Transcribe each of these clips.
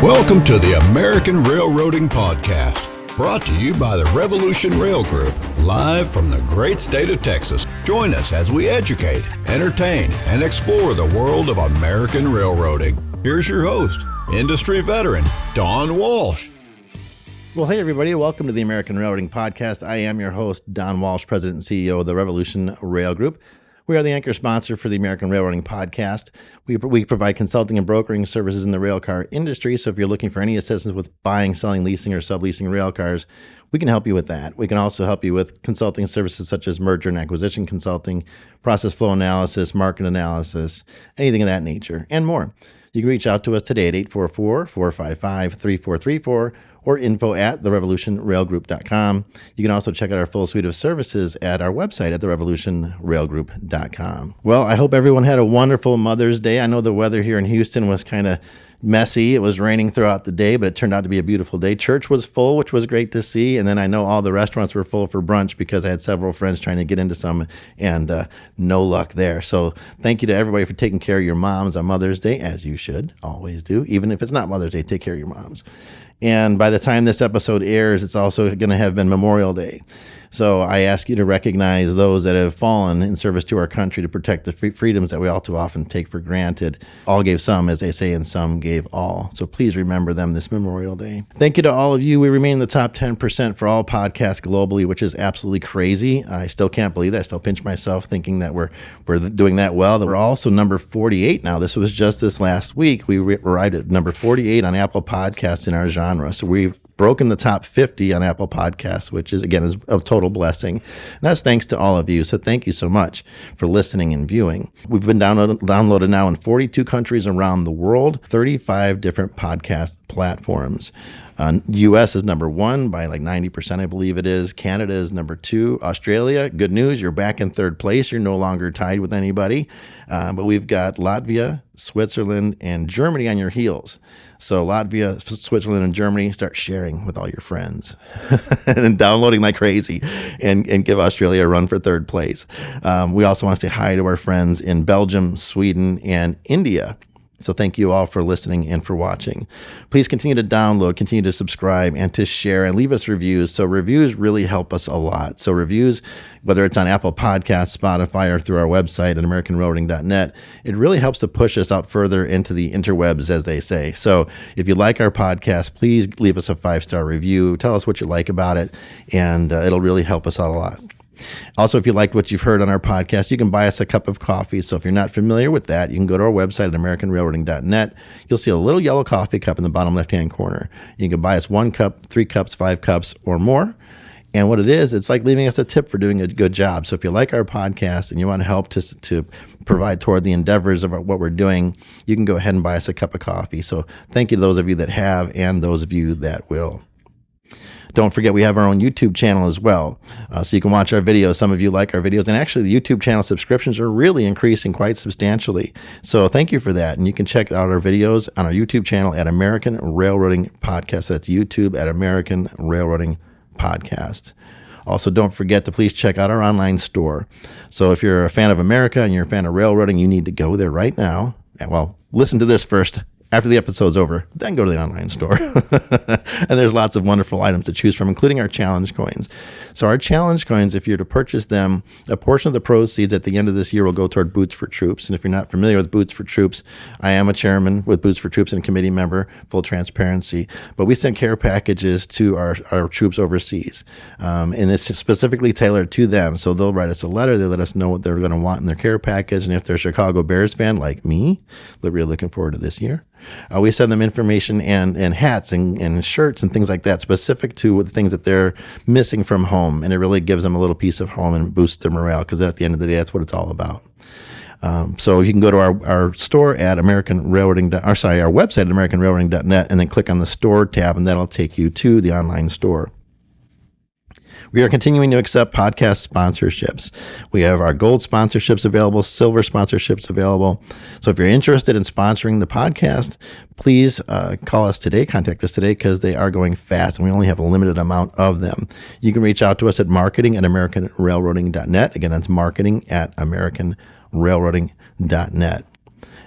Welcome to the American Railroading Podcast, brought to you by the Revolution Rail Group, live from the great state of Texas. Join us as we educate, entertain, and explore the world of American railroading. Here's your host, industry veteran, Don Walsh. Well, hey, everybody. Welcome to the American Railroading Podcast. I am your host, Don Walsh, President and CEO of the Revolution Rail Group. We are the anchor sponsor for the American Railroading Podcast. We provide consulting and brokering services in the railcar industry. So if you're looking for any assistance with buying, selling, leasing, or subleasing railcars, we can help you with that. We can also help you with consulting services such as merger and acquisition consulting, process flow analysis, market analysis, anything of that nature, and more. You can reach out to us today at 844-455-3434 or info@therevolutionrailgroup.com. You can also check out our full suite of services at our website at therevolutionrailgroup.com. Well, I hope everyone had a wonderful Mother's Day. I know the weather here in Houston was kind of messy. It was raining throughout the day, but it turned out to be a beautiful day. Church was full, which was great to see. And then I know all the restaurants were full for brunch because I had several friends trying to get into some and no luck there. So thank you to everybody for taking care of your moms on Mother's Day, as you should always do. Even if it's not Mother's Day, take care of your moms. And by the time this episode airs, it's also going to have been Memorial Day. So I ask you to recognize those that have fallen in service to our country to protect the freedoms that we all too often take for granted. All gave some, as they say, and some gave all. So please remember them this Memorial Day. Thank you to all of you. We remain in the top 10% for all podcasts globally, which is absolutely crazy. I still can't believe that. I still pinch myself thinking that we're doing that well. That we're also number 48 now. This was just this last week. We arrived at number 48 on Apple Podcasts in our genre. So we've broken the top 50 on Apple Podcasts, which is, again, is a total blessing. And that's thanks to all of you. So thank you so much for listening and viewing. We've been downloaded now in 42 countries around the world, 35 different podcast platforms. U.S. is number 1 by like 90%, I believe it is. Canada is number 2. Australia, good news, you're back in 3rd place. You're no longer tied with anybody. But we've got Latvia, Switzerland, and Germany on your heels. So Latvia, Switzerland, and Germany, start sharing with all your friends and downloading like crazy and give Australia a run for 3rd place. We also want to say hi to our friends in Belgium, Sweden, and India. So thank you all for listening and for watching. Please continue to download, continue to subscribe, and to share, and leave us reviews. So reviews really help us a lot. So reviews, whether it's on Apple Podcasts, Spotify, or through our website at AmericanRailroading.net, it really helps to push us out further into the interwebs, as they say. So if you like our podcast, please leave us a 5-star review. Tell us what you like about it, and it'll really help us out a lot. Also, if you liked what you've heard on our podcast, you can buy us a cup of coffee. So if you're not familiar with that, you can go to our website at AmericanRailroading.net. You'll see a little yellow coffee cup in the bottom left-hand corner. You can buy us 1 cup, 3 cups, 5 cups, or more. And what it is, it's like leaving us a tip for doing a good job. So if you like our podcast and you want to help to provide toward the endeavors of what we're doing, you can go ahead and buy us a cup of coffee. So thank you to those of you that have and those of you that will. Don't forget, we have our own YouTube channel as well, so you can watch our videos. Some of you like our videos, and actually the YouTube channel subscriptions are really increasing quite substantially. So thank you for that, and you can check out our videos on our YouTube channel at American Railroading Podcast. That's YouTube at American Railroading Podcast. Also, don't forget to please check out our online store. So if you're a fan of America and you're a fan of railroading, you need to go there right now. Well, listen to this first. After the episode's over, then go to the online store. And there's lots of wonderful items to choose from, including our challenge coins. So our challenge coins, if you're to purchase them, a portion of the proceeds at the end of this year will go toward Boots for Troops. And if you're not familiar with Boots for Troops, I am a chairman with Boots for Troops and a committee member, full transparency. But we send care packages to our troops overseas. And it's specifically tailored to them. So they'll write us a letter. They let us know what they're going to want in their care package. And if they're a Chicago Bears fan like me, they're really looking forward to this year. We send them information and hats and shirts and things like that specific to the things that they're missing from home. And it really gives them a little piece of home and boosts their morale, because at the end of the day, that's what it's all about. So you can go to our store at our website at AmericanRailroading.net, and then click on the store tab, and that'll take you to the online store. We are continuing to accept podcast sponsorships. We have our gold sponsorships available, silver sponsorships available. So if you're interested in sponsoring the podcast, please call us today, contact us today, because they are going fast and we only have a limited amount of them. You can reach out to us at marketing@AmericanRailroading.net. Again, that's marketing@AmericanRailroading.net.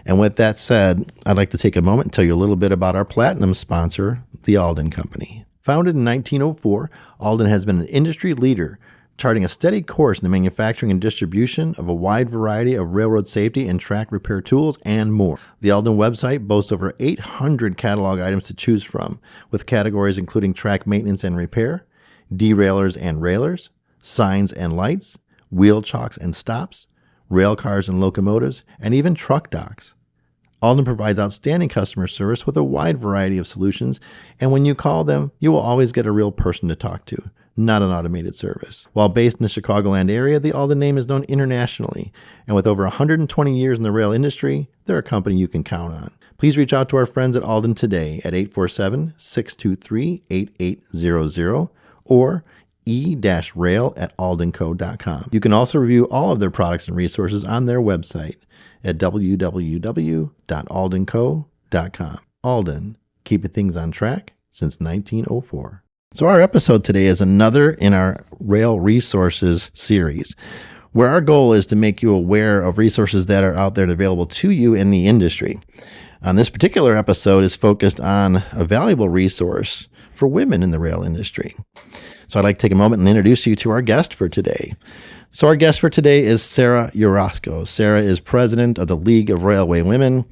And with that said, I'd like to take a moment and tell you a little bit about our platinum sponsor, the Alden Company. Founded in 1904, Alden has been an industry leader, charting a steady course in the manufacturing and distribution of a wide variety of railroad safety and track repair tools and more. The Alden website boasts over 800 catalog items to choose from, with categories including track maintenance and repair, derailers and railers, signs and lights, wheel chocks and stops, rail cars and locomotives, and even truck docks. Alden provides outstanding customer service with a wide variety of solutions, and when you call them, you will always get a real person to talk to, not an automated service. While based in the Chicagoland area, the Alden name is known internationally, and with over 120 years in the rail industry, they're a company you can count on. Please reach out to our friends at Alden today at 847-623-8800 or e-rail@aldenco.com. You can also review all of their products and resources on their website at www.aldenco.com. Alden, keeping things on track since 1904. So our episode today is another in our Rail Resources series, where our goal is to make you aware of resources that are out there and available to you in the industry. This particular episode is focused on a valuable resource for women in the rail industry. So I'd like to take a moment and introduce you to our guest for today. So our guest for today is Sarah Yurasko. Sarah is president of the League of Railway Women,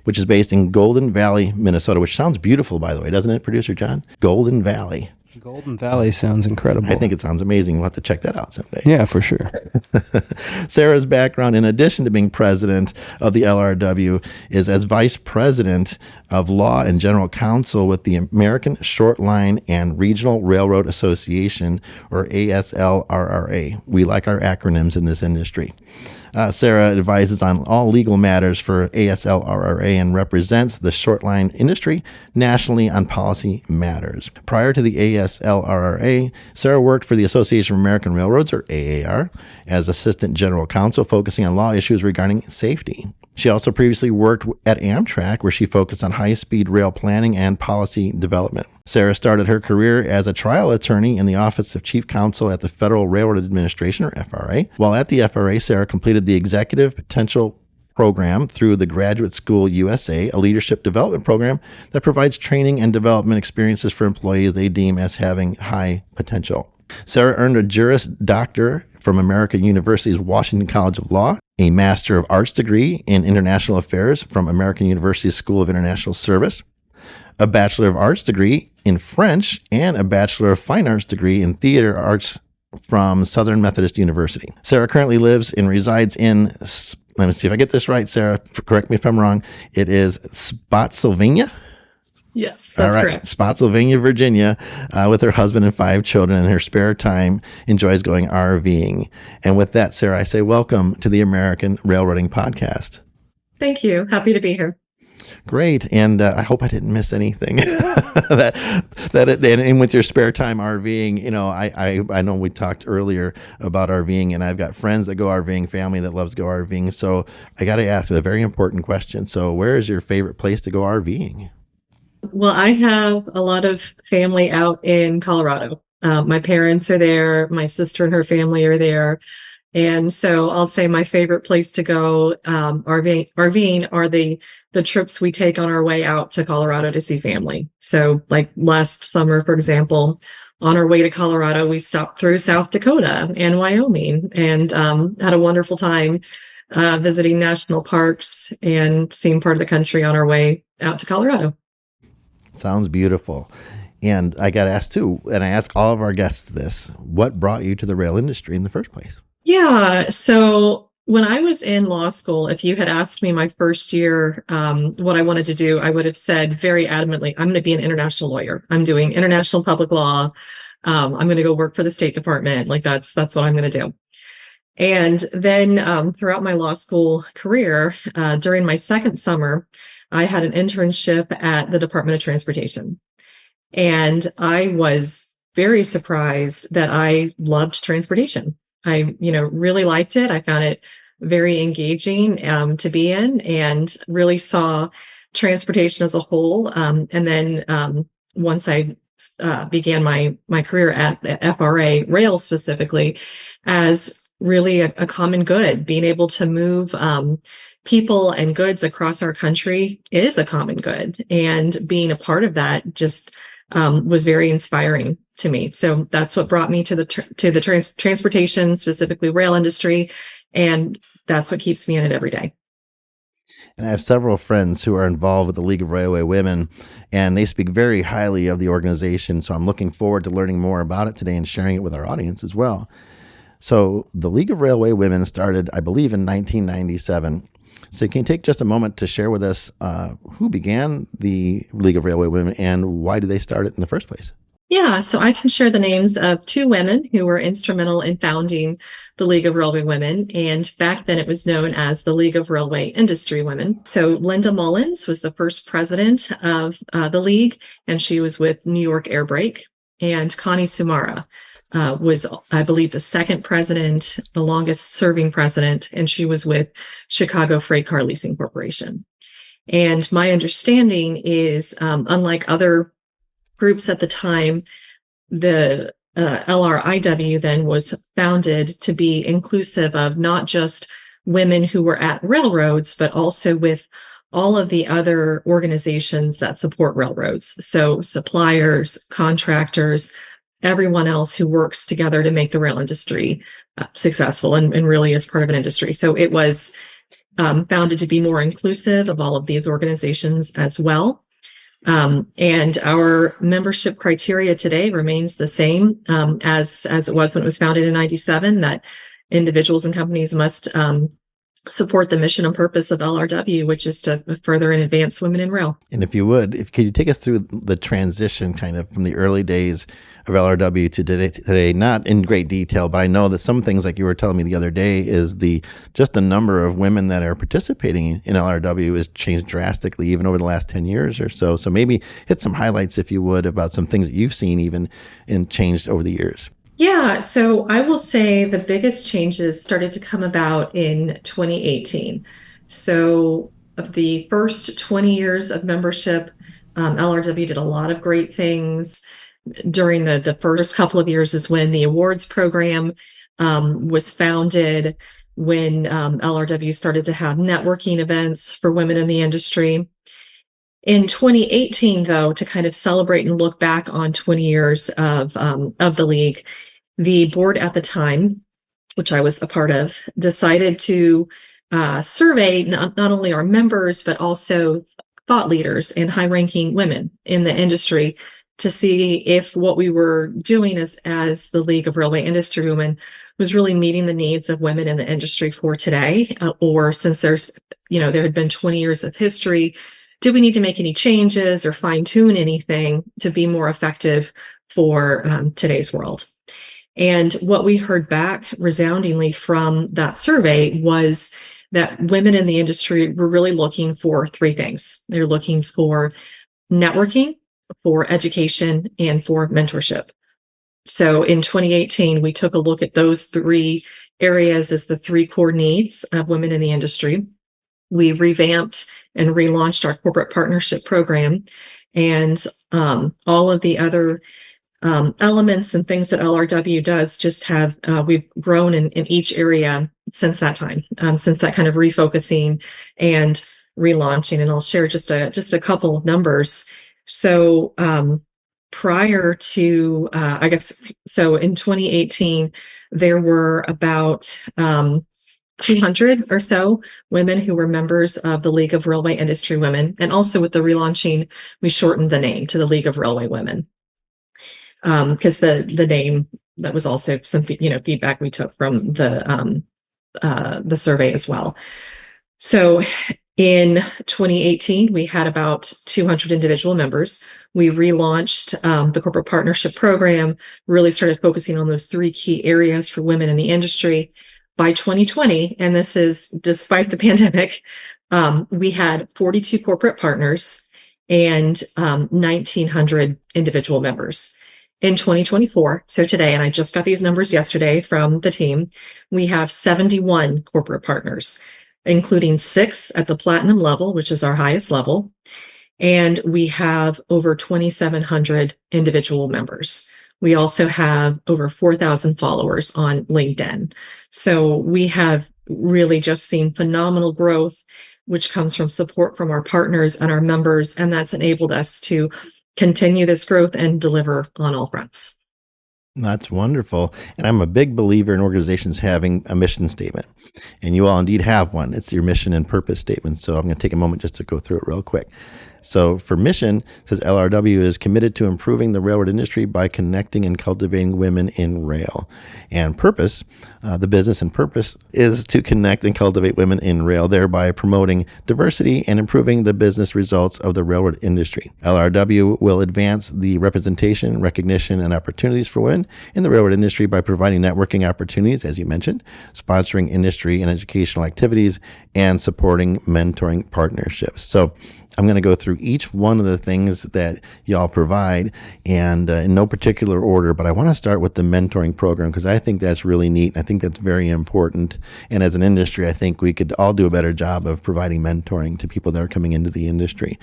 which is based in Golden Valley, Minnesota, which sounds beautiful, by the way, doesn't it, Producer John? Golden Valley. Golden Valley sounds incredible. I think it sounds amazing. We'll have to check that out someday. Yeah, for sure. Sarah's background, in addition to being president of the LRW, is as vice president of law and general counsel with the American Short Line and Regional Railroad Association, or ASLRRA. We like our acronyms in this industry. Sarah advises on all legal matters for ASLRRA and represents the short line industry nationally on policy matters. Prior to the ASLRRA, Sarah worked for the Association of American Railroads, or AAR, as assistant general counsel, focusing on law issues regarding safety. She also previously worked at Amtrak, where she focused on high-speed rail planning and policy development. Sarah started her career as a trial attorney in the Office of Chief Counsel at the Federal Railroad Administration, or FRA. While at the FRA, Sarah completed the Executive Potential Program through the Graduate School USA, a leadership development program that provides training and development experiences for employees they deem as having high potential. Sarah earned a Juris Doctor from American University's Washington College of Law, a Master of Arts degree in International Affairs from American University's School of International Service, a Bachelor of Arts degree in French, and a Bachelor of Fine Arts degree in Theater Arts from Southern Methodist University. Sarah currently lives and resides in, let me see if I get this right, Sarah, correct me if I'm wrong, it is Spotsylvania? Yes, that's correct. Spotsylvania, Virginia, with her husband and 5 children. In her spare time, enjoys going RVing. And with that, Sarah, I say welcome to the American Railroading Podcast. Thank you. Happy to be here. Great. And I hope I didn't miss anything. And with your spare time RVing, you know, I know we talked earlier about RVing, and I've got friends that go RVing, family that loves to go RVing. So I got to ask a very important question. So where is your favorite place to go RVing? Well, I have a lot of family out in Colorado. My parents are there. My sister and her family are there. And so I'll say my favorite place to go RVing are the trips we take on our way out to Colorado to see family. So like last summer, for example, on our way to Colorado, we stopped through South Dakota and Wyoming and had a wonderful time visiting national parks and seeing part of the country on our way out to Colorado. Sounds beautiful. And I got to ask too, and I ask all of our guests this, what brought you to the rail industry in the first place? Yeah. So when I was in law school, if you had asked me my first year what I wanted to do, I would have said very adamantly, I'm going to be an international lawyer. I'm doing international public law. I'm going to go work for the State Department. Like that's what I'm going to do. And then throughout my law school career, during my second summer, I had an internship at the Department of Transportation. And I was very surprised that I loved transportation. I, really liked it. I found it very engaging to be in and really saw transportation as a whole. And then once I began my career at the FRA, rail specifically, as really a common good, being able to move people and goods across our country is a common good. And being a part of that just was very inspiring to me. So that's what brought me to the transportation, specifically rail industry. And that's what keeps me in it every day. And I have several friends who are involved with the League of Railway Women, and they speak very highly of the organization. So I'm looking forward to learning more about it today and sharing it with our audience as well. So the League of Railway Women started, I believe, in 1997. So can you take just a moment to share with us who began the League of Railway Women and why did they start it in the first place? Yeah, so I can share the names of two women who were instrumental in founding the League of Railway Women. And back then it was known as the League of Railway Industry Women. So Linda Mullins was the first president of the League, and she was with New York Air Brake. And Connie Sumara was, I believe, the second president, the longest serving president, and she was with Chicago Freight Car Leasing Corporation. And my understanding is, unlike other groups at the time, the LRIW then was founded to be inclusive of not just women who were at railroads, but also with all of the other organizations that support railroads. So suppliers, contractors, everyone else who works together to make the rail industry successful and really is part of an industry. So it was founded to be more inclusive of all of these organizations as well. And our membership criteria today remains the same as it was when it was founded in 97, that individuals and companies must support the mission and purpose of LRW, which is to further and advance women in rail. And if you would, could you take us through the transition kind of from the early days of LRW to today, not in great detail, but I know that some things like you were telling me the other day is just the number of women that are participating in LRW has changed drastically even over the last 10 years or so. So maybe hit some highlights, if you would, about some things that you've seen even and changed over the years. Yeah, so I will say the biggest changes started to come about in 2018. So of the first 20 years of membership, LRW did a lot of great things. During the first couple of years is when the awards program was founded, when LRW started to have networking events for women in the industry. In 2018, though, to kind of celebrate and look back on 20 years of the league, the board at the time, which I was a part of, decided to survey not only our members, but also thought leaders and high-ranking women in the industry to see if what we were doing as the League of Railway Industry Women was really meeting the needs of women in the industry for today, or since there had been 20 years of history, did we need to make any changes or fine-tune anything to be more effective for today's world? And what we heard back resoundingly from that survey was that women in the industry were really looking for three things. They're looking for networking, for education, and for mentorship. So in 2018, we took a look at those three areas as the three core needs of women in the industry. We revamped and relaunched our corporate partnership program, and all of the other elements and things that LRW does just have, we've grown in each area since that time, since that kind of refocusing and relaunching. And I'll share just a couple of numbers. So prior to, so in 2018, there were about 200 or so women who were members of the League of Railway Industry Women. And also with the relaunching, we shortened the name to the League of Railway Women. Because the name, that was also some feedback we took from the survey as well. So in 2018, we had about 200 individual members. We relaunched the corporate partnership program, really started focusing on those three key areas for women in the industry. By 2020, and this is despite the pandemic, we had 42 corporate partners and 1,900 individual members. In 2024, so today, and I just got these numbers yesterday from the team, we have 71 corporate partners, including 6 at the platinum level, which is our highest level. And we have over 2,700 individual members. We also have over 4,000 followers on LinkedIn. So we have really just seen phenomenal growth, which comes from support from our partners and our members. And that's enabled us to continue this growth and deliver on all fronts. That's wonderful. And I'm a big believer in organizations having a mission statement. And you all indeed have one. It's your mission and purpose statement. So I'm going to take a moment just to go through it real quick. So for mission, it says LRW is committed to improving the railroad industry by connecting and cultivating women in rail. And purpose, the business and purpose is to connect and cultivate women in rail, thereby promoting diversity and improving the business results of the railroad industry. LRW will advance the representation, recognition, and opportunities for women in the railroad industry by providing networking opportunities, as you mentioned, sponsoring industry and educational activities, and supporting mentoring partnerships. So I'm going to go through each one of the things that y'all provide, and in no particular order, but I want to start with the mentoring program because I think that's really neat. I think that's very important. And as an industry, I think we could all do a better job of providing mentoring to people that are coming into the industry.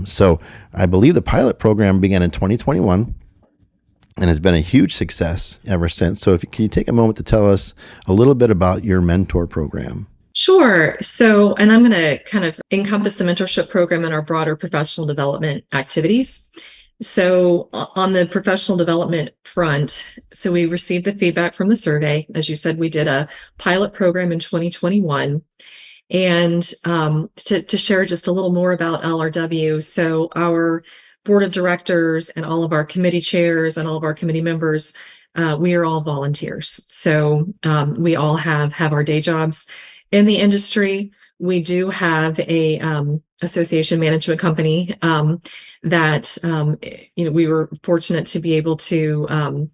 So I believe the pilot program began in 2021 and has been a huge success ever since. So can you take a moment to tell us a little bit about your mentor program? Sure. So, and I'm going to kind of encompass the mentorship program in our broader professional development activities. So on the professional development front, so we received the feedback from the survey. As you said, we did a pilot program in 2021. And to share just a little more about LRW, so our board of directors and all of our committee chairs and all of our committee members, we are all volunteers. So we all have our day jobs in the industry. We do have a association management company that we were fortunate to be able to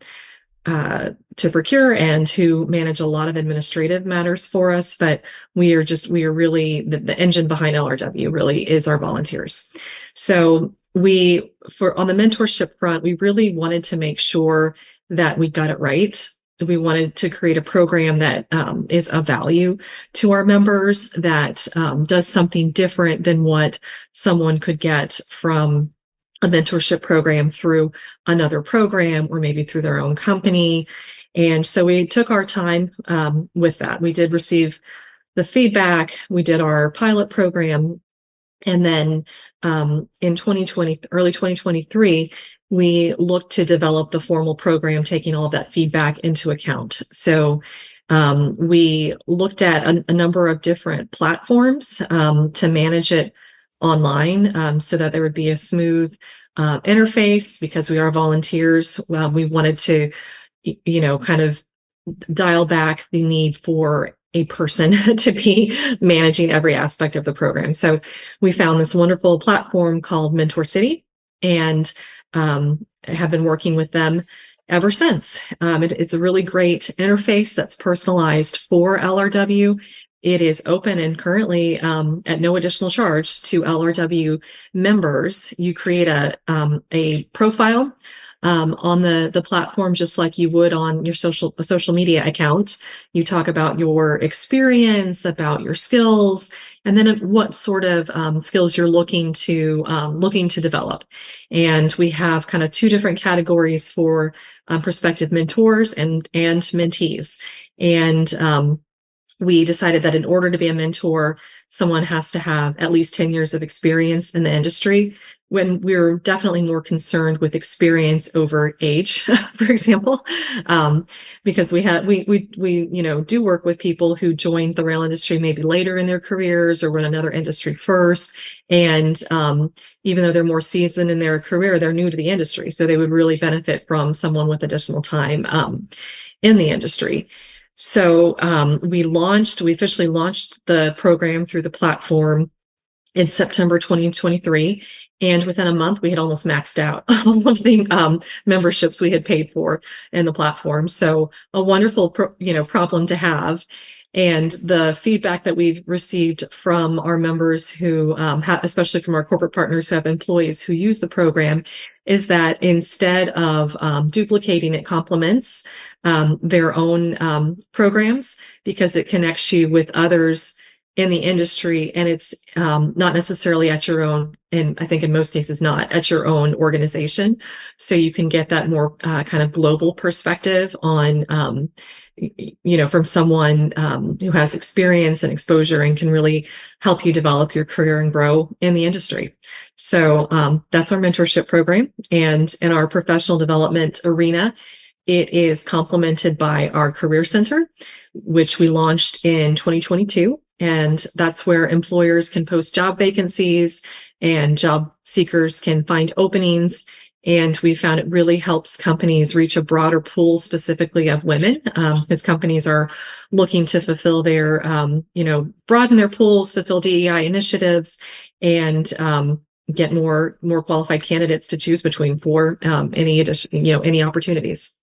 procure and to manage a lot of administrative matters for us. But we are really the engine behind LRW really is our volunteers. So on the mentorship front, we really wanted to make sure that we got it right. We wanted to create a program that is of value to our members, that does something different than what someone could get from a mentorship program through another program or maybe through their own company. And so we took our time with that. We did receive the feedback. We did our pilot program. And then in early 2023, we looked to develop the formal program, taking all of that feedback into account. So we looked at a number of different platforms to manage it online so that there would be a smooth interface. Because we are volunteers, we wanted to, kind of dial back the need for a person to be managing every aspect of the program. So we found this wonderful platform called Mentor City, and have been working with them ever since. It's a really great interface that's personalized for LRW. It is open and currently at no additional charge to LRW members. You create a profile on the platform, just like you would on your social media account. You talk about your experience, about your skills, and then what sort of skills you're looking to develop. And we have kind of two different categories for prospective mentors and mentees. And we decided that in order to be a mentor, someone has to have at least 10 years of experience in the industry, when we're definitely more concerned with experience over age, for example, because we do work with people who joined the rail industry maybe later in their careers or were in another industry first. And even though they're more seasoned in their career, they're new to the industry. So they would really benefit from someone with additional time in the industry. So we officially launched the program through the platform in September 2023. And within a month, we had almost maxed out all of the memberships we had paid for in the platform. So a wonderful, problem to have. And the feedback that we've received from our members who especially from our corporate partners who have employees who use the program, is that instead of duplicating, it complements their own programs, because it connects you with others in the industry, and it's not necessarily at your own, and I think in most cases not at your own organization. So you can get that more kind of global perspective on from someone who has experience and exposure and can really help you develop your career and grow in the industry. So that's our mentorship program. And in our professional development arena, it is complemented by our Career Center, which we launched in 2022. And that's where employers can post job vacancies and job seekers can find openings. And we found it really helps companies reach a broader pool specifically of women, because companies are looking to fulfill their, broaden their pools, fulfill DEI initiatives, and get more qualified candidates to choose between for any opportunities.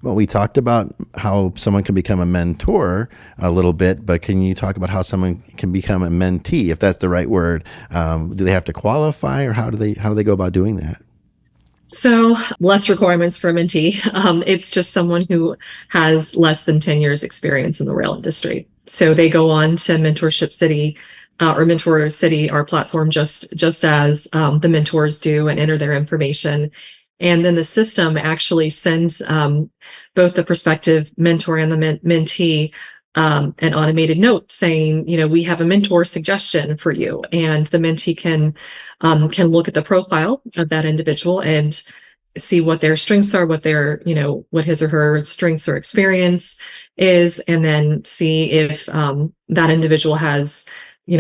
Well, we talked about how someone can become a mentor a little bit, but can you talk about how someone can become a mentee, if that's the right word? Do they have to qualify, or how do they go about doing that? So less requirements for a mentee. It's just someone who has less than 10 years experience in the rail industry. So they go on to Mentorship City or Mentor City, our platform, just as the mentors do, and enter their information. And then the system actually sends both the prospective mentor and the mentee an automated note saying, we have a mentor suggestion for you. And the mentee can look at the profile of that individual and see what their strengths are, what what his or her strengths or experience is, and then see if that individual has,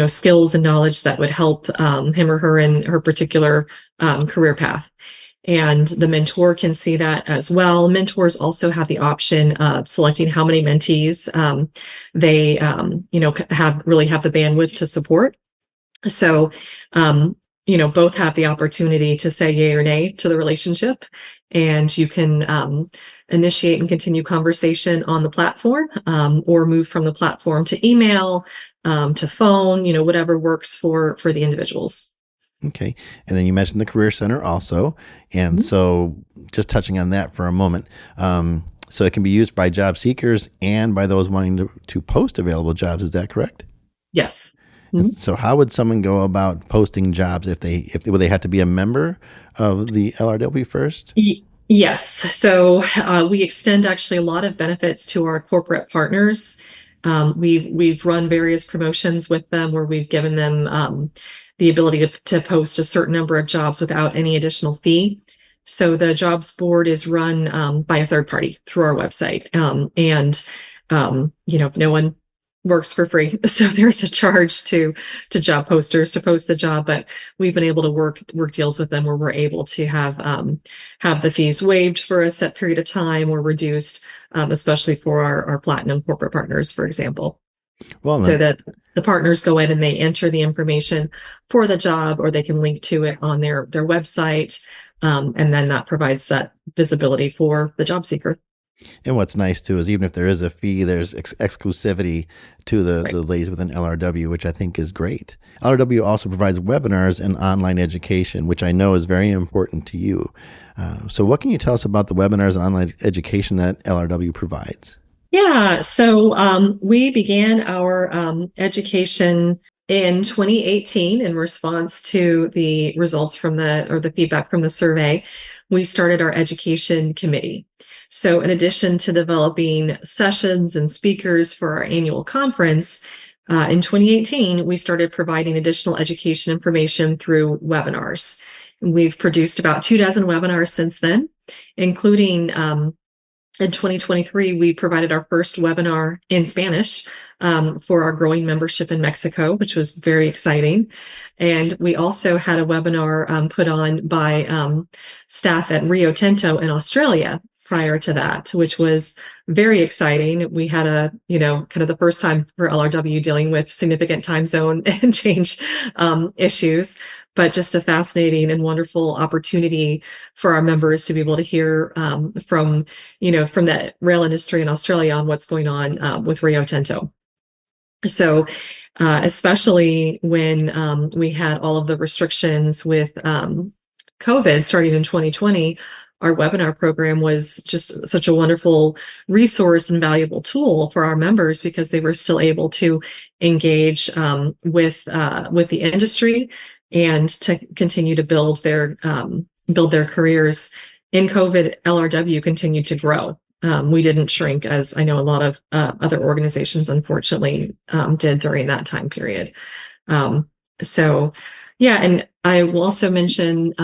skills and knowledge that would help him or her in her particular career path. And the mentor can see that as well. Mentors also have the option of selecting how many mentees they, have the bandwidth to support. So, both have the opportunity to say yay or nay to the relationship, and you can initiate and continue conversation on the platform, or move from the platform to email, to phone, whatever works for the individuals. Okay. And then you mentioned the Career Center also. And so just touching on that for a moment. So it can be used by job seekers and by those wanting to post available jobs. Is that correct? Yes. So how would someone go about posting jobs would they have to be a member of the LRW first? Yes. So we extend actually a lot of benefits to our corporate partners. We've run various promotions with them where we've given them the ability to post a certain number of jobs without any additional fee. So the jobs board is run by a third party through our website. No one works for free. So there's a charge to job posters to post the job, but we've been able to work deals with them where we're able to have the fees waived for a set period of time or reduced, especially for our platinum corporate partners, for example. Well, so that the partners go in and they enter the information for the job, or they can link to it on their website. And then that provides that visibility for the job seeker. And what's nice too is even if there is a fee, there's exclusivity to the ladies within LRW, which I think is great. LRW also provides webinars and online education, which I know is very important to you. So what can you tell us about the webinars and online education that LRW provides? Yeah, so we began our education in 2018 in response to the results from the feedback from the survey. We started our education committee. So in addition to developing sessions and speakers for our annual conference, in 2018, we started providing additional education information through webinars. We've produced about 24 webinars since then, including in 2023, we provided our first webinar in Spanish for our growing membership in Mexico, which was very exciting. And we also had a webinar put on by staff at Rio Tinto in Australia prior to that, which was very exciting. We had kind of the first time for LRW dealing with significant time zone and change issues. But just a fascinating and wonderful opportunity for our members to be able to hear from the rail industry in Australia on what's going on with Rio Tinto. So especially when we had all of the restrictions with COVID starting in 2020, our webinar program was just such a wonderful resource and valuable tool for our members because they were still able to engage with the industry and to continue to build their careers. In COVID, LRW continued to grow. We didn't shrink, as I know a lot of other organizations unfortunately did during that time period. So yeah, and I will also mention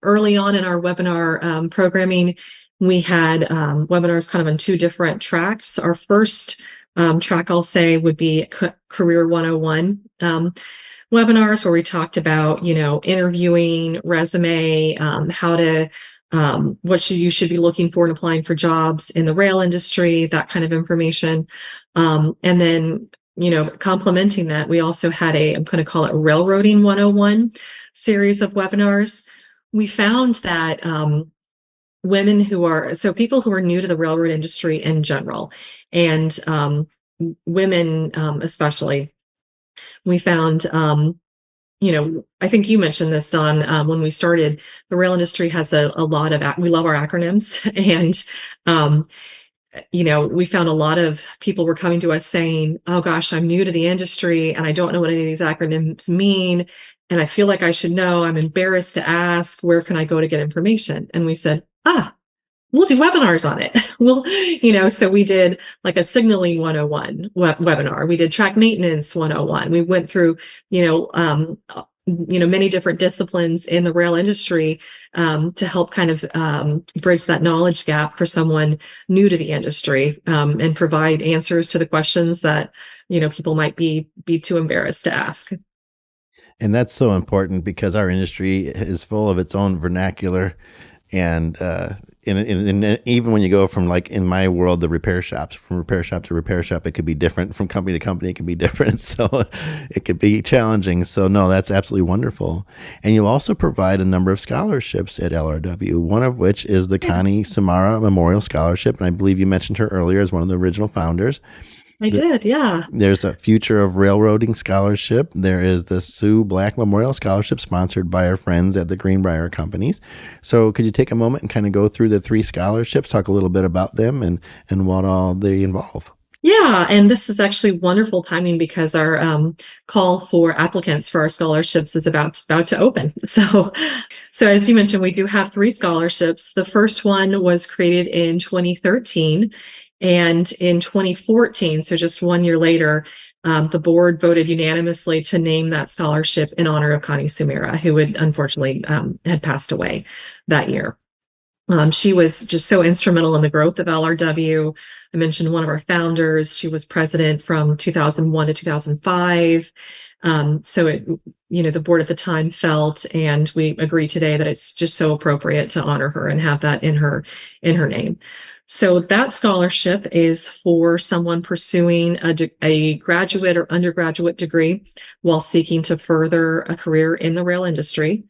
early on in our webinar programming, we had webinars kind of on two different tracks. Our first track, I'll say, would be Career 101 webinars, where we talked about, interviewing, resume, how to what you should be looking for in applying for jobs in the rail industry, that kind of information. And then, complementing that, we also had I'm going to call it Railroading 101 series of webinars. We found that people who are new to the railroad industry in general, and women especially, we found I think you mentioned this, Don, when we started. The rail industry has a lot of, we love our acronyms. And, we found a lot of people were coming to us saying, oh gosh, I'm new to the industry and I don't know what any of these acronyms mean. And I feel like I should know. I'm embarrassed to ask, where can I go to get information? And we said, we'll do webinars on it. So we did like a signaling 101 webinar. We did track maintenance 101. We went through, many different disciplines in the rail industry to help kind of bridge that knowledge gap for someone new to the industry, and provide answers to the questions that, people might be too embarrassed to ask. And that's so important, because our industry is full of its own vernacular. And even when you go from, like in my world, the repair shops, from repair shop to repair shop, it could be different. From company to company, it could be different. So it could be challenging. So no, that's absolutely wonderful. And you also provide a number of scholarships at LRW, one of which is the Connie Samara Memorial Scholarship. And I believe you mentioned her earlier as one of the original founders. I did, yeah. There's a Future of Railroading Scholarship. There is the Sue Black Memorial Scholarship, sponsored by our friends at the Greenbrier Companies. So could you take a moment and kind of go through the three scholarships, talk a little bit about them and what all they involve? Yeah, and this is actually wonderful timing, because our call for applicants for our scholarships is about to open. So as you mentioned, we do have three scholarships. The first one was created in 2013. And in 2014, so just 1 year later, the board voted unanimously to name that scholarship in honor of Connie Sumira, who had unfortunately had passed away that year. She was just so instrumental in the growth of LRW. I mentioned one of our founders. She was president from 2001 to 2005. The board at the time felt, and we agree today, that it's just so appropriate to honor her and have that in her name. So that scholarship is for someone pursuing a graduate or undergraduate degree while seeking to further a career in the rail industry.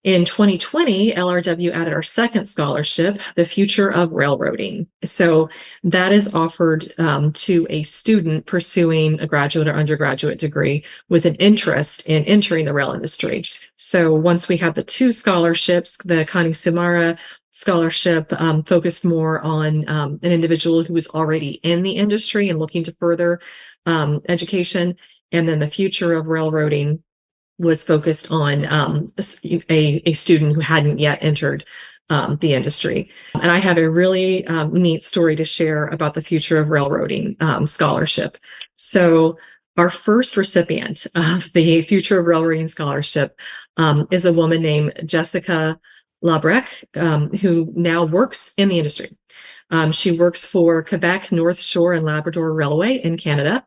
In 2020, LRW added our second scholarship, the Future of Railroading. So that is offered to a student pursuing a graduate or undergraduate degree with an interest in entering the rail industry. So once we have the two scholarships, the Connie Sumara scholarship focused more on an individual who was already in the industry and looking to further education. And then the Future of Railroading was focused on a student who hadn't yet entered the industry. And I have a really neat story to share about the Future of Railroading scholarship. So our first recipient of the Future of Railroading scholarship is a woman named Jessica Labrec, who now works in the industry. She works for Quebec North Shore and Labrador Railway in Canada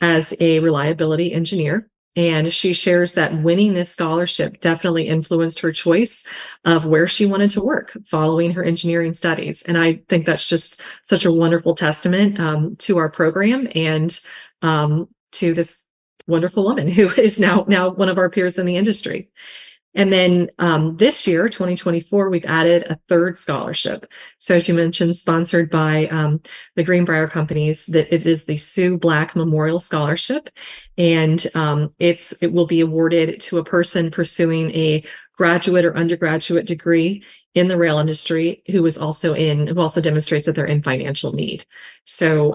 as a reliability engineer. And she shares that winning this scholarship definitely influenced her choice of where she wanted to work following her engineering studies. And I think that's just such a wonderful testament to our program and to this wonderful woman who is now one of our peers in the industry. And then this year, 2024, we've added a third scholarship. So as you mentioned, sponsored by the Greenbrier Companies, that it is the Sue Black Memorial Scholarship. And it will be awarded to a person pursuing a graduate or undergraduate degree in the rail industry who also demonstrates that they're in financial need. So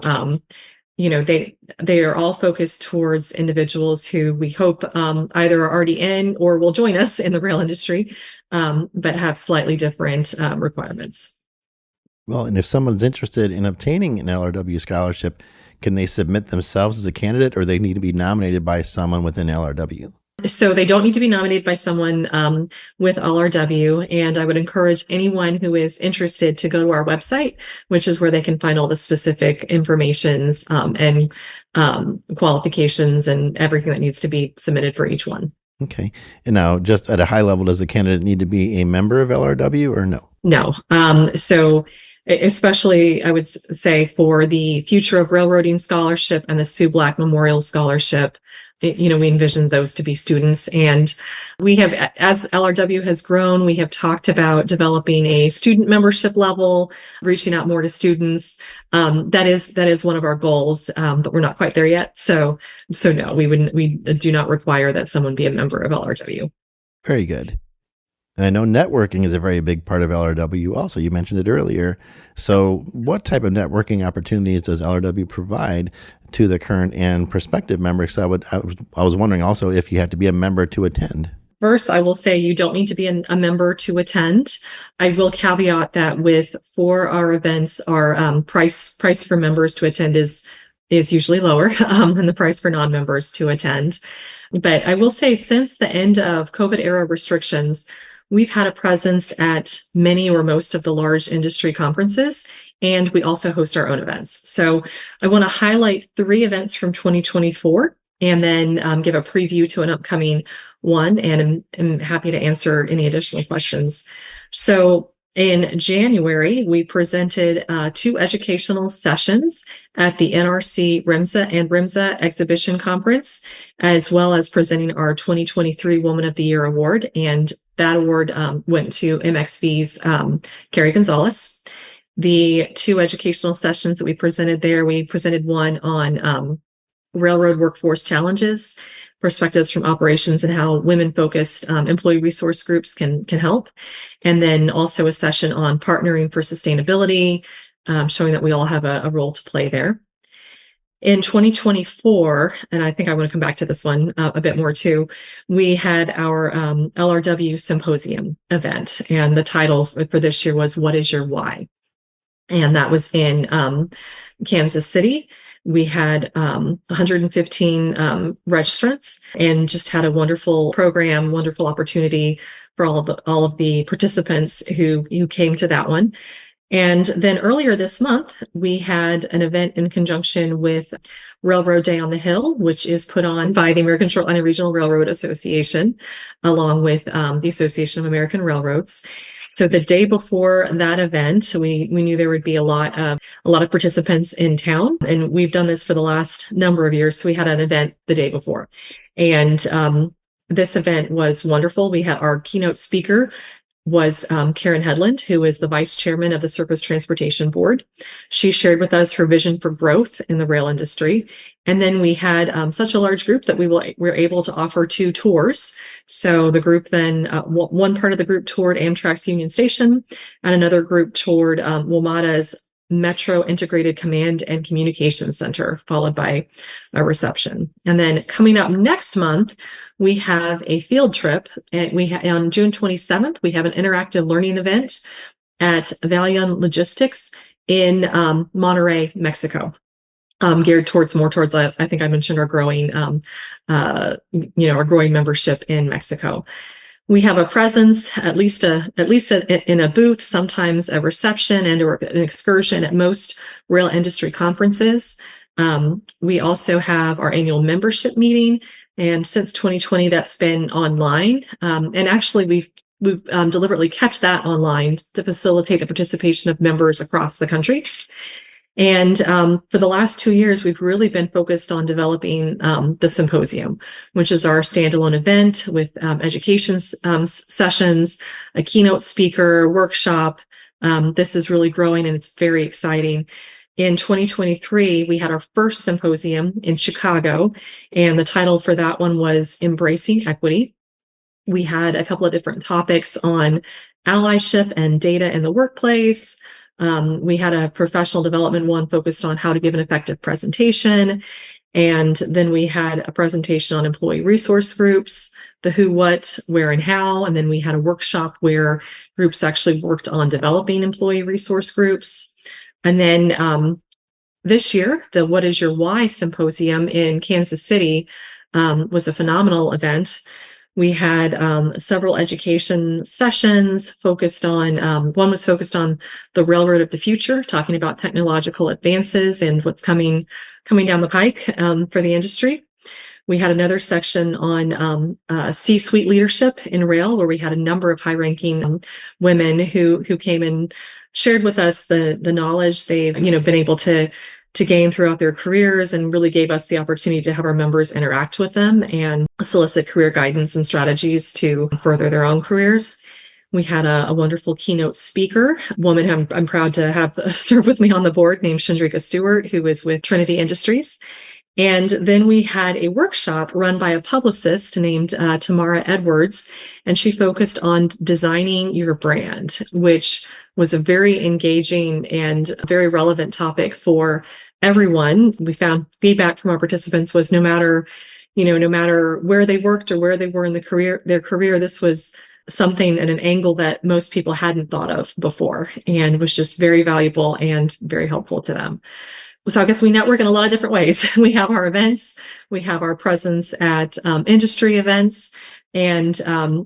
they are all focused towards individuals who we hope either are already in or will join us in the rail industry, but have slightly different requirements. Well, and if someone's interested in obtaining an LRW scholarship, can they submit themselves as a candidate or they need to be nominated by someone within LRW? So they don't need to be nominated by someone with LRW. And I would encourage anyone who is interested to go to our website, which is where they can find all the specific informations and qualifications and everything that needs to be submitted for each one. Okay. And now, just at a high level, does the candidate need to be a member of LRW or no? No. So especially, I would say, for the Future of Railroading Scholarship and the Sue Black Memorial Scholarship, we envision those to be students. And we have, as LRW has grown, we have talked about developing a student membership level, reaching out more to students. That is one of our goals, but we're not quite there yet. So no, we do not require that someone be a member of LRW. Very good. And I know networking is a very big part of LRW also. You mentioned it earlier. So what type of networking opportunities does LRW provide to the current and prospective members? I was wondering also if you had to be a member to attend. First, I will say you don't need to be a member to attend. I will caveat that for our events, our price for members to attend is usually lower than the price for non-members to attend. But I will say, since the end of COVID era restrictions, we've had a presence at many or most of the large industry conferences, and we also host our own events. So I want to highlight 3 events from 2024 and then give a preview to an upcoming one, and I'm happy to answer any additional questions. So in January, we presented 2 educational sessions at the NRC RIMSA and RIMSA Exhibition Conference, as well as presenting our 2023 Woman of the Year Award. And that award went to MXV's Carrie Gonzalez. The 2 educational sessions that we presented there, we presented one on railroad workforce challenges, perspectives from operations, and how women-focused employee resource groups can help. And then also a session on partnering for sustainability, showing that we all have a role to play there. In 2024, and I think I want to come back to this one a bit more too, we had our LRW Symposium event, and the title for this year was "What is Your Why?" And that was in Kansas City. We had 115 registrants, and just had a wonderful program, wonderful opportunity for all of the participants who came to that one. And then earlier this month, we had an event in conjunction with Railroad Day on the Hill, which is put on by the American Short Line and Regional Railroad Association, along with the Association of American Railroads. So the day before that event, we knew there would be a lot of participants in town, and we've done this for the last number of years. So we had an event the day before, and this event was wonderful. We had our keynote speaker was Karen Headland, who is the vice chairman of the Surface Transportation Board. She shared with us her vision for growth in the rail industry. And then we had such a large group that we were able to offer 2 tours. So the group then, one part of the group toured Amtrak's Union Station, and another group toured WMATA's Metro Integrated Command and Communications Center, followed by a reception. And then coming up next month, we have a field trip. And on June 27th, we have an interactive learning event at Valion Logistics in Monterrey, Mexico. Geared towards, I think I mentioned our growing, our growing membership in Mexico. We have a presence, at least in a booth, sometimes a reception and or an excursion at most rail industry conferences. We also have our annual membership meeting, and since 2020, that's been online. And actually, we've deliberately kept that online to facilitate the participation of members across the country. And for the last 2 years, we've really been focused on developing the symposium, which is our standalone event with education sessions, a keynote speaker, workshop. This is really growing, and it's very exciting. In 2023, we had our first symposium in Chicago, and the title for that one was Embracing Equity. We had a couple of different topics on allyship and data in the workplace. We had a professional development one focused on how to give an effective presentation. And then we had a presentation on employee resource groups, the who, what, where, and how. And then we had a workshop where groups actually worked on developing employee resource groups. And then this year, the What is Your Why symposium in Kansas City was a phenomenal event. We had several education sessions focused on, one was focused on the railroad of the future, talking about technological advances and what's coming down the pike for the industry. We had another section on C-suite leadership in rail, where we had a number of high-ranking women who came and shared with us the knowledge they've been able to gain throughout their careers, and really gave us the opportunity to have our members interact with them and solicit career guidance and strategies to further their own careers. We had a wonderful keynote speaker, a woman who I'm proud to have serve with me on the board, named Chandrika Stewart, who is with Trinity Industries. And then we had a workshop run by a publicist named Tamara Edwards, and she focused on designing your brand, which was a very engaging and very relevant topic for everyone. We found feedback from our participants was no matter where they worked or where they were in their career, this was something at an angle that most people hadn't thought of before, and was just very valuable and very helpful to them. So I guess we network in a lot of different ways. We have our events, we have our presence at industry events, and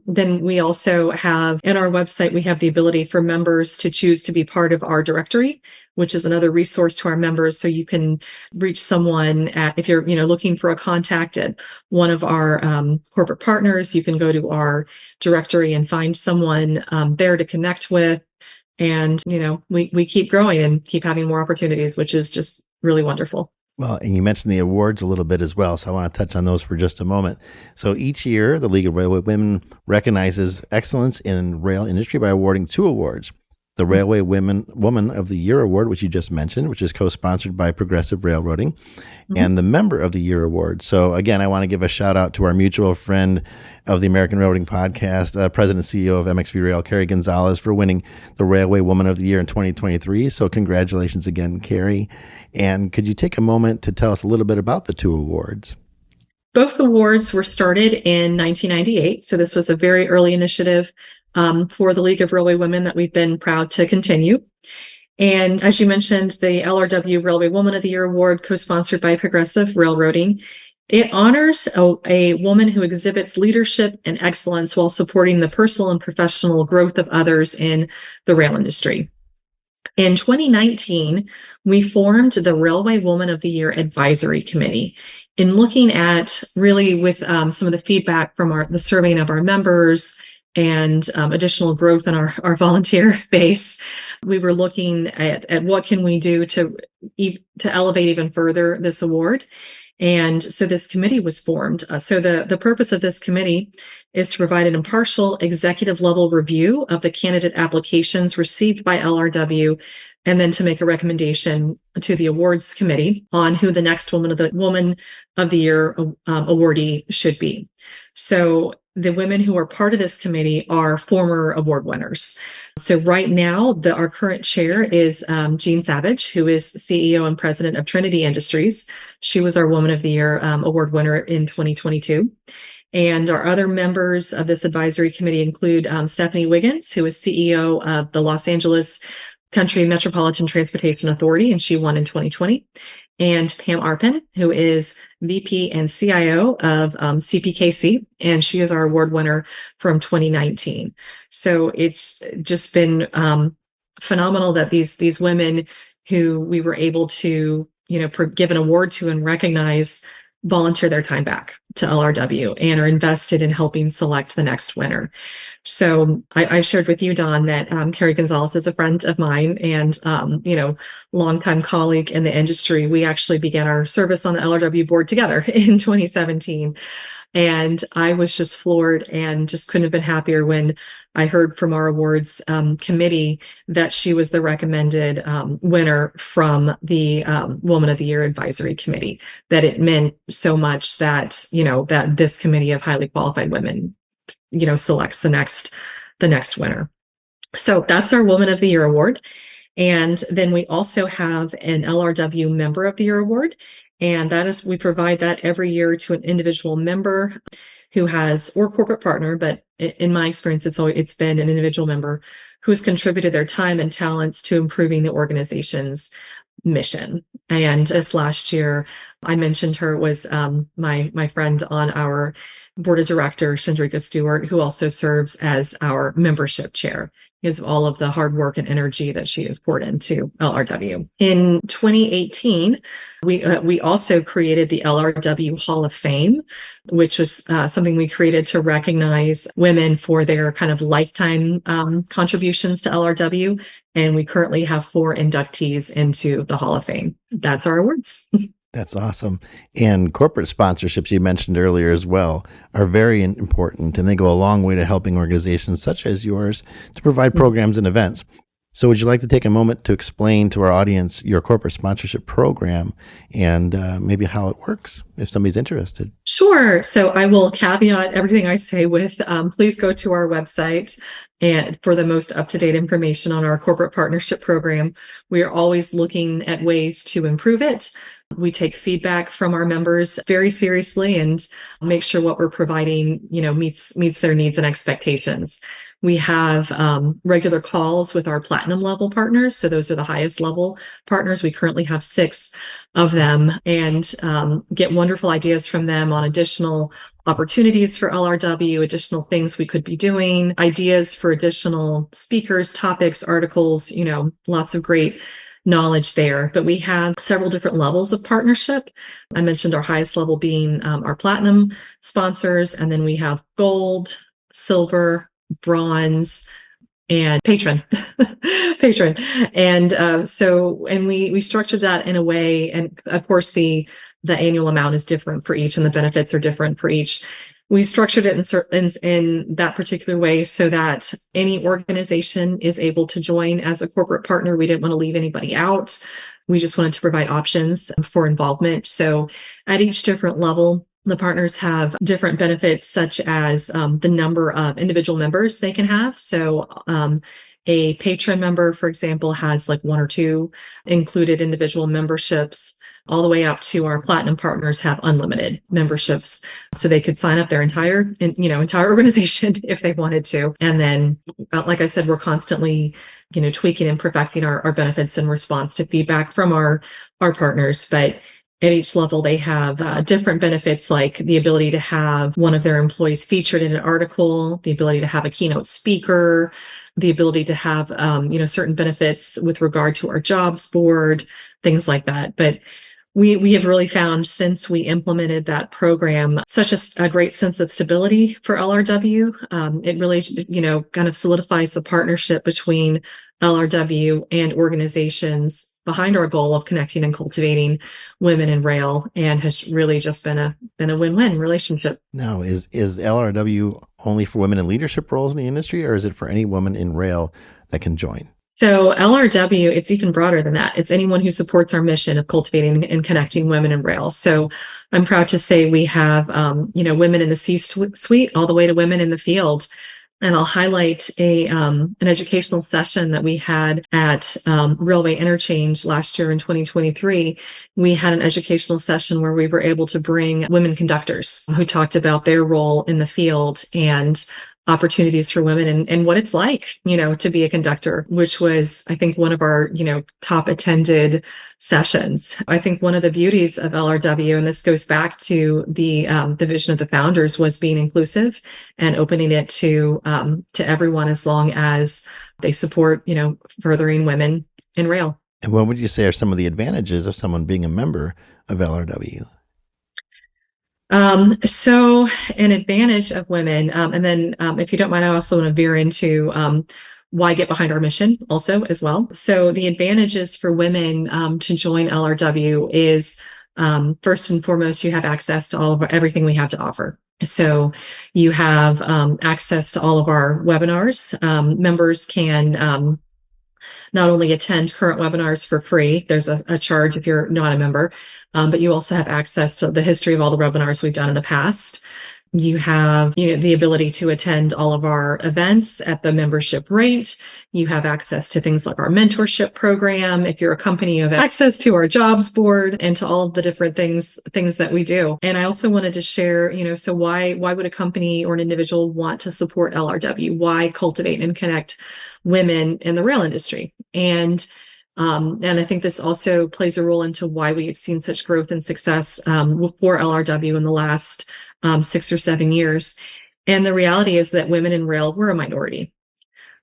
then we also have in our website, we have the ability for members to choose to be part of our directory, which is another resource to our members. So you can reach someone if you're looking for a contact at one of our corporate partners, you can go to our directory and find someone there to connect with. And, we keep growing and keep having more opportunities, which is just really wonderful. Well, and you mentioned the awards a little bit as well, so I want to touch on those for just a moment. So each year, the League of Railway Women recognizes excellence in rail industry by awarding 2 awards. The Railway Woman of the Year Award, which you just mentioned, which is co-sponsored by Progressive Railroading, and the Member of the Year Award. So again, I want to give a shout out to our mutual friend of the American Railroading Podcast, President and CEO of MXV Rail, Carrie Gonzalez, for winning the Railway Woman of the Year in 2023. So congratulations again, Carrie. And could you take a moment to tell us a little bit about the 2 awards? Both awards were started in 1998. So this was a very early initiative for the League of Railway Women that we've been proud to continue. And as you mentioned, the LRW Railway Woman of the Year Award, co-sponsored by Progressive Railroading, it honors a woman who exhibits leadership and excellence while supporting the personal and professional growth of others in the rail industry. In 2019, we formed the Railway Woman of the Year Advisory Committee. In looking at really with some of the feedback from the surveying of our members and additional growth in our volunteer base, we were looking at what can we do to elevate even further this award. And so this committee was formed. So the purpose of this committee is to provide an impartial executive level review of the candidate applications received by LRW, and then to make a recommendation to the awards committee on who the next Woman of the Year awardee should be. So the women who are part of this committee are former award winners. So right now, our current chair is Jean Savage, who is CEO and president of Trinity Industries. She was our Woman of the Year award winner in 2022. And our other members of this advisory committee include Stephanie Wiggins, who is CEO of the Los Angeles Country Metropolitan Transportation Authority, and she won in 2020. And Pam Arpin, who is VP and CIO of CPKC, and she is our award winner from 2019. So it's just been phenomenal that these women who we were able to give an award to and recognize volunteer their time back to LRW and are invested in helping select the next winner. So I shared with you, Don, that Carrie Gonzalez is a friend of mine and, longtime colleague in the industry. We actually began our service on the LRW board together in 2017. And I was just floored and just couldn't have been happier when I heard from our awards committee that she was the recommended winner from the Woman of the Year Advisory Committee, that it meant so much that, that this committee of highly qualified women, selects the next winner. So that's our Woman of the Year award. And then we also have an LRW Member of the Year award. And we provide that every year to an individual member who has, or corporate partner, but in my experience, it's been an individual member who's contributed their time and talents to improving the organization's mission. And this last year, I mentioned her was my friend on our board of directors, Chandrika Stewart, who also serves as our membership chair, because of all of the hard work and energy that she has poured into LRW. In 2018, we also created the LRW Hall of Fame, which was something we created to recognize women for their kind of lifetime contributions to LRW. And we currently have 4 inductees into the Hall of Fame. That's our awards. That's awesome. And corporate sponsorships you mentioned earlier as well are very important, and they go a long way to helping organizations such as yours to provide programs and events. So would you like to take a moment to explain to our audience your corporate sponsorship program and maybe how it works if somebody's interested? Sure. So I will caveat everything I say with, please go to our website and for the most up-to-date information on our corporate partnership program. We are always looking at ways to improve it. We take feedback from our members very seriously and make sure what we're providing, meets their needs and expectations. We have regular calls with our platinum level partners. So those are the highest level partners. We currently have 6 of them, and get wonderful ideas from them on additional opportunities for LRW, additional things we could be doing, ideas for additional speakers, topics, articles, lots of great knowledge there. But we have several different levels of partnership. I mentioned our highest level being our platinum sponsors, and then we have gold, silver, bronze, and patron. And we structured that in a way, and of course the annual amount is different for each and the benefits are different for each. We structured it in that particular way so that any organization is able to join as a corporate partner. We didn't want to leave anybody out. We just wanted to provide options for involvement. So at each different level, the partners have different benefits, such as the number of individual members they can have. So a patron member, for example, has like 1 or 2 included individual memberships, all the way up to our platinum partners have unlimited memberships. So they could sign up their entire organization if they wanted to. And then, like I said, we're constantly, tweaking and perfecting our benefits in response to feedback from our partners. But at each level, they have different benefits, like the ability to have one of their employees featured in an article, the ability to have a keynote speaker, the ability to have, certain benefits with regard to our jobs board, things like that. But we have really found, since we implemented that program, such a great sense of stability for LRW. It really, kind of solidifies the partnership between LRW and organizations behind our goal of connecting and cultivating women in rail, and has really just been a win-win relationship. Now, is LRW only for women in leadership roles in the industry, or is it for any woman in rail that can join? So LRW, it's even broader than that. It's anyone who supports our mission of cultivating and connecting women in rail. So I'm proud to say we have, women in the C-suite all the way to women in the field. And I'll highlight an educational session that we had at Railway Interchange last year in 2023. We had an educational session where we were able to bring women conductors who talked about their role in the field and opportunities for women and what it's like, to be a conductor, which was, I think, one of our, top attended sessions. I think one of the beauties of LRW, and this goes back to the vision of the founders, was being inclusive and opening it to everyone, as long as they support, furthering women in rail. And what would you say are some of the advantages of someone being a member of LRW? So an advantage of women, and then, if you don't mind, I also want to veer into, why get behind our mission also as well. So the advantages for women, to join LRW is, first and foremost, you have access to everything we have to offer. So you have, access to all of our webinars. Members can, not only attend current webinars for free, there's a charge if you're not a member, but you also have access to the history of all the webinars we've done in the past. You have, the ability to attend all of our events at the membership rate. You have access to things like our mentorship program. If you're a company, you have access to our jobs board and to all of the different things that we do. And I also wanted to share, so why would a company or an individual want to support LRW? Why cultivate and connect women in the rail industry? And I think this also plays a role into why we have seen such growth and success for LRW in the last 6 or 7 years. And the reality is that women in rail, we're a minority,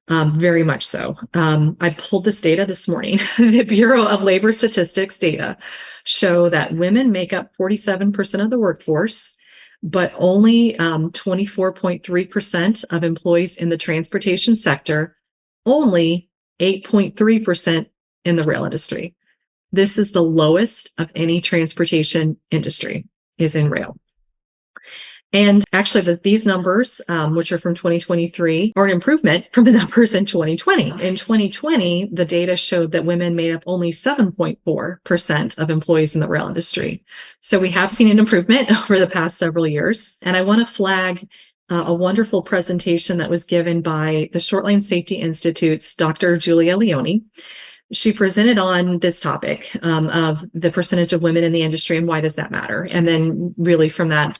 very much so. I pulled this data this morning. The Bureau of Labor Statistics data show that women make up 47% of the workforce, but only 24.3% of employees in the transportation sector, only 8.3% in the rail industry. This is the lowest of any transportation industry, is in rail. And actually, these numbers, which are from 2023, are an improvement from the numbers in 2020. In 2020, the data showed that women made up only 7.4% of employees in the rail industry. So we have seen an improvement over the past several years. And I want to flag a wonderful presentation that was given by the Shortline Safety Institute's Dr. Julia Leone. She presented on this topic of the percentage of women in the industry and why does that matter? And then really from that,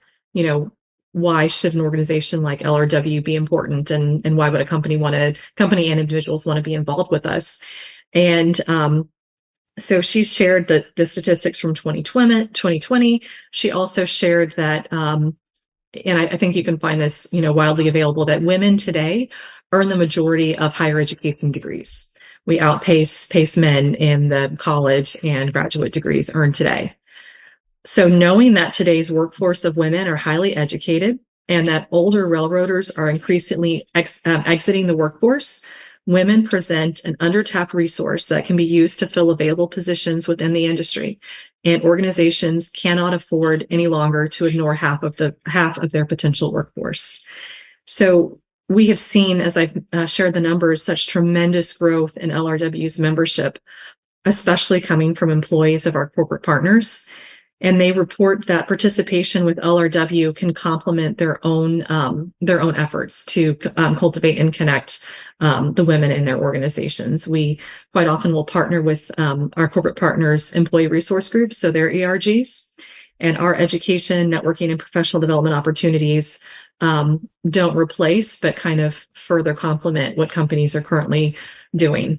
why should an organization like LRW be important, and why would a company and individuals want to be involved with us? And so she shared the statistics from 2020. She also shared that, and I think you can find this, widely available, that women today earn the majority of higher education degrees. We outpace men in the college and graduate degrees earned today. So knowing that today's workforce of women are highly educated and that older railroaders are increasingly exiting the workforce, women present an undertapped resource that can be used to fill available positions within the industry. And organizations cannot afford any longer to ignore half of their potential workforce. So we have seen, as I've shared the numbers, such tremendous growth in LRW's membership, especially coming from employees of our corporate partners. And they report that participation with LRW can complement their own efforts to cultivate and connect the women in their organizations. We quite often will partner with our corporate partners' employee resource groups, so their ERGs, and our education, networking, and professional development opportunities don't replace, but kind of further complement what companies are currently doing.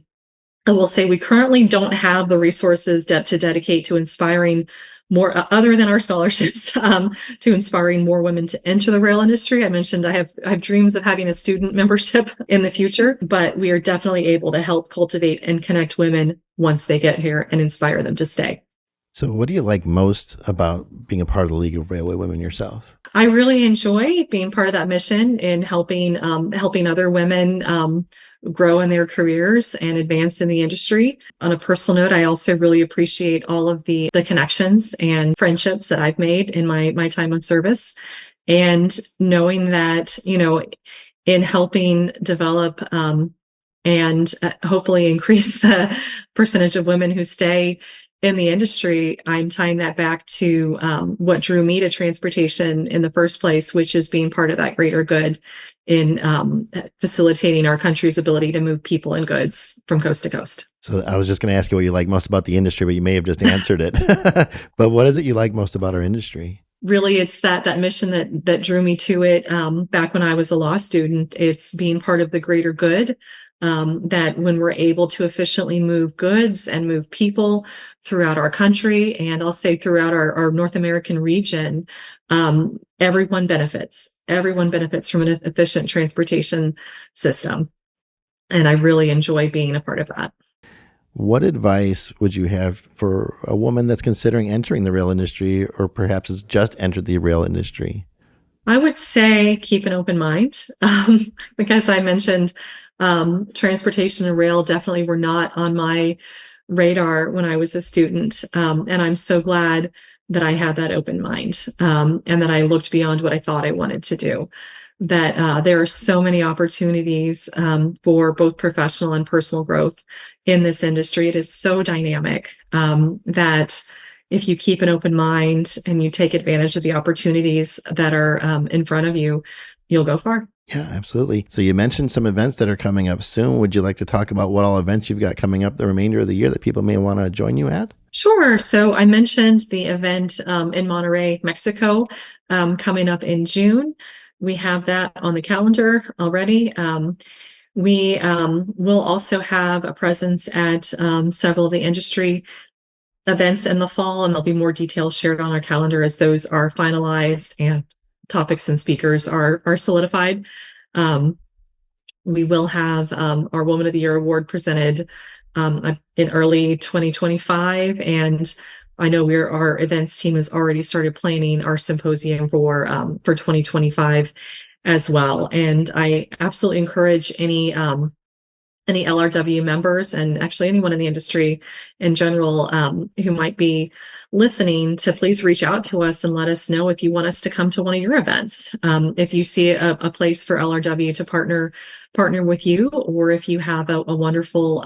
I will say we currently don't have the resources to dedicate to inspiring more, other than our scholarships, to inspiring more women to enter the rail industry. I mentioned I have dreams of having a student membership in the future, but we are definitely able to help cultivate and connect women once they get here and inspire them to stay. So what do you like most about being a part of the League of Railway Women yourself? I really enjoy being part of that mission and helping other women grow in their careers and advance in the industry. On a personal note, I also really appreciate all of the connections and friendships that I've made in my time of service, and knowing that, in helping develop and hopefully increase the percentage of women who stay in the industry, I'm tying that back to what drew me to transportation in the first place, which is being part of that greater good in facilitating our country's ability to move people and goods from coast to coast. So I was just going to ask you what you like most about the industry, but you may have just answered it. But what is it you like most about our industry? Really, it's that mission that drew me to it back when I was a law student. It's being part of the greater good. That when we're able to efficiently move goods and move people throughout our country, and I'll say throughout our North American region, everyone benefits. Everyone benefits from an efficient transportation system. And I really enjoy being a part of that. What advice would you have for a woman that's considering entering the rail industry, or perhaps has just entered the rail industry? I would say keep an open mind. Because I mentioned, transportation and rail definitely were not on my radar when I was a student. And I'm so glad that I had that open mind, and that I looked beyond what I thought I wanted to do. That there are so many opportunities for both professional and personal growth in this industry. It is so dynamic that if you keep an open mind and you take advantage of the opportunities that are in front of you, you'll go far. Yeah, absolutely. So you mentioned some events that are coming up soon. Would you like to talk about what all events you've got coming up the remainder of the year that people may want to join you at? Sure. So I mentioned the event in Monterrey, Mexico, coming up in June. We have that on the calendar already. We will also have a presence at several of the industry events in the fall, and there'll be more details shared on our calendar as those are finalized and topics and speakers are solidified. We will have our Woman of the Year award presented in early 2025, and I know our events team has already started planning our symposium for 2025 as well. And I absolutely encourage any LRW members and actually anyone in the industry in general who might be listening to please reach out to us and let us know if you want us to come to one of your events. If you see a place for LRW to partner with you, or if you have a wonderful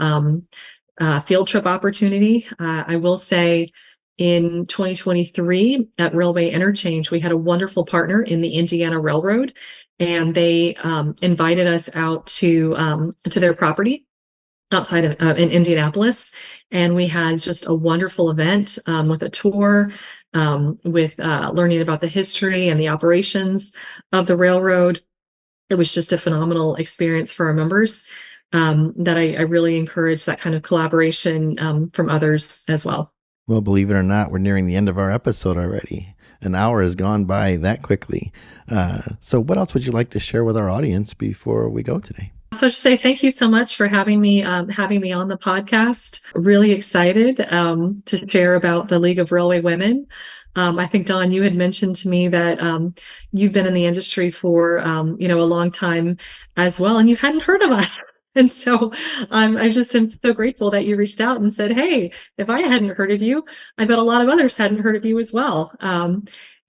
field trip opportunity. I will say in 2023 at Railway Interchange, we had a wonderful partner in the Indiana Railroad, and they invited us out to their property outside of in Indianapolis, and we had just a wonderful event with a tour, with learning about the history and the operations of the railroad. It was just a phenomenal experience for our members. That I really encourage that kind of collaboration from others as well. Well, believe it or not, we're nearing the end of our episode already. An hour has gone by that quickly. So what else would you like to share with our audience before we go today? So to say thank you so much for having me on the podcast. Really excited to share about the League of Railway Women. I think, Dawn, you had mentioned to me that you've been in the industry for a long time as well, and you hadn't heard of us. And so I've just been so grateful that you reached out and said, hey, if I hadn't heard of you, I bet a lot of others hadn't heard of you as well.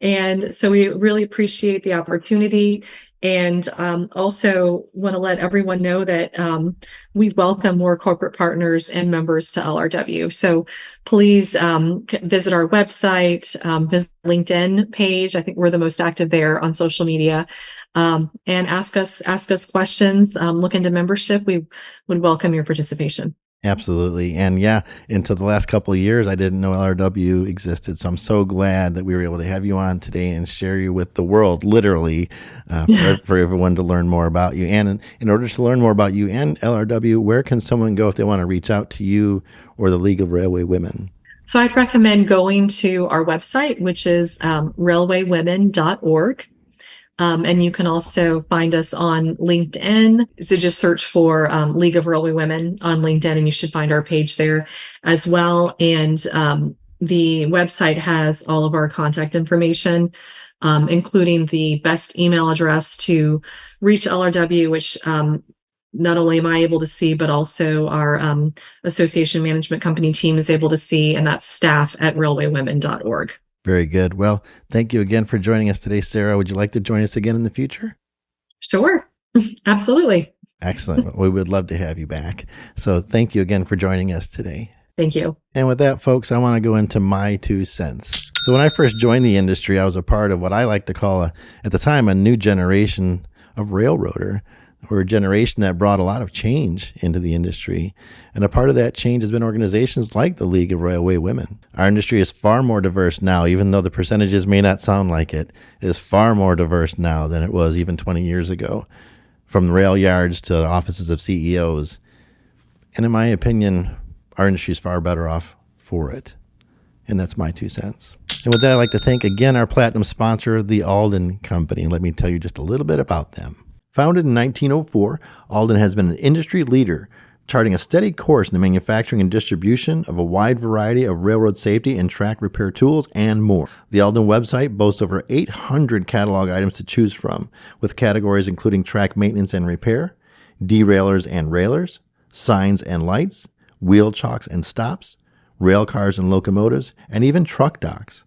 And so we really appreciate the opportunity, and also want to let everyone know that we welcome more corporate partners and members to LRW. So please visit our website, visit the LinkedIn page. I think we're the most active there on social media. And ask us questions, look into membership. We would welcome your participation. Absolutely. And yeah, until the last couple of years, I didn't know LRW existed. So I'm so glad that we were able to have you on today and share you with the world, literally, for everyone to learn more about you. And in order to learn more about you and LRW, where can someone go if they want to reach out to you or the League of Railway Women? So I'd recommend going to our website, which is railwaywomen.org. And you can also find us on LinkedIn. So just search for League of Railway Women on LinkedIn, and you should find our page there as well. And the website has all of our contact information, including the best email address to reach LRW, which not only am I able to see, but also our association management company team is able to see, and that's staff@railwaywomen.org. Very good. Well, thank you again for joining us today, Sarah. Would you like to join us again in the future? Sure. Absolutely. Excellent. We would love to have you back. So thank you again for joining us today. Thank you. And with that, folks, I want to go into my 2 cents. So when I first joined the industry, I was a part of what I like to call, at the time, a new generation of railroader. We're a generation that brought a lot of change into the industry. And a part of that change has been organizations like the League of Railway Women. Our industry is far more diverse now, even though the percentages may not sound like it. It is far more diverse now than it was even 20 years ago, from rail yards to offices of CEOs. And in my opinion, our industry is far better off for it. And that's my 2 cents. And with that, I'd like to thank again our platinum sponsor, the Alden Company. And let me tell you just a little bit about them. Founded in 1904, Alden has been an industry leader, charting a steady course in the manufacturing and distribution of a wide variety of railroad safety and track repair tools and more. The Alden website boasts over 800 catalog items to choose from, with categories including track maintenance and repair, derailers and railers, signs and lights, wheel chocks and stops, rail cars and locomotives, and even truck docks.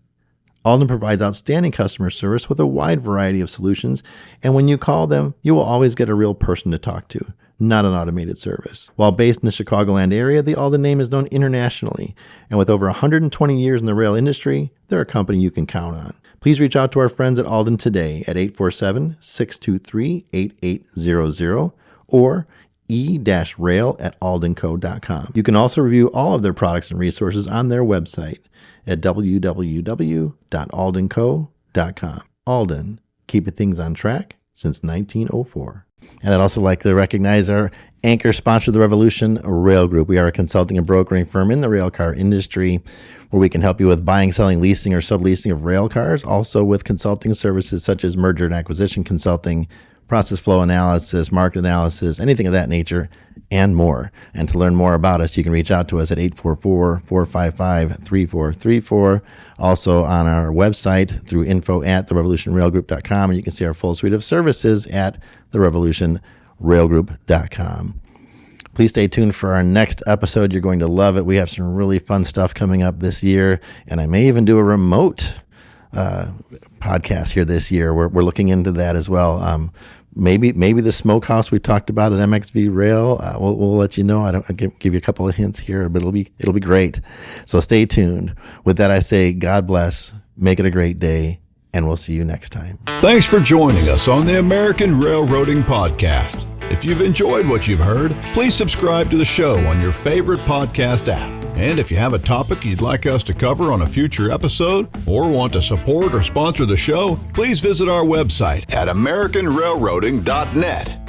Alden provides outstanding customer service with a wide variety of solutions, and when you call them, you will always get a real person to talk to. not an automated service. While based in the Chicagoland area, the Alden name is known internationally, and with over 120 years in the rail industry, they're a company you can count on. Please reach out to our friends at Alden today at 847-623-8800 or e-rail@aldenco.com. You can also review all of their products and resources on their website at www.aldenco.com. Alden, keeping things on track since 1904. And I'd also like to recognize our anchor sponsor of the Revolution Rail Group. We are a consulting and brokering firm in the rail car industry where we can help you with buying, selling, leasing, or subleasing of rail cars, also with consulting services such as merger and acquisition consulting, process flow analysis, market analysis, anything of that nature, and more. And to learn more about us, you can reach out to us at 844-455-3434. Also on our website through info@therevolutionrailgroup.com, and you can see our full suite of services at therevolutionrailgroup.com. Please stay tuned for our next episode. You're going to love it. We have some really fun stuff coming up this year, and I may even do a remote podcast here this year. We're looking into that as well. Maybe the smokehouse we talked about at MXV Rail. We'll let you know. I'll give you a couple of hints here, but it'll be great. So stay tuned. With that, I say God bless. Make it a great day, and we'll see you next time. Thanks for joining us on the American Railroading Podcast. If you've enjoyed what you've heard, please subscribe to the show on your favorite podcast app. And if you have a topic you'd like us to cover on a future episode or want to support or sponsor the show, please visit our website at AmericanRailroading.net.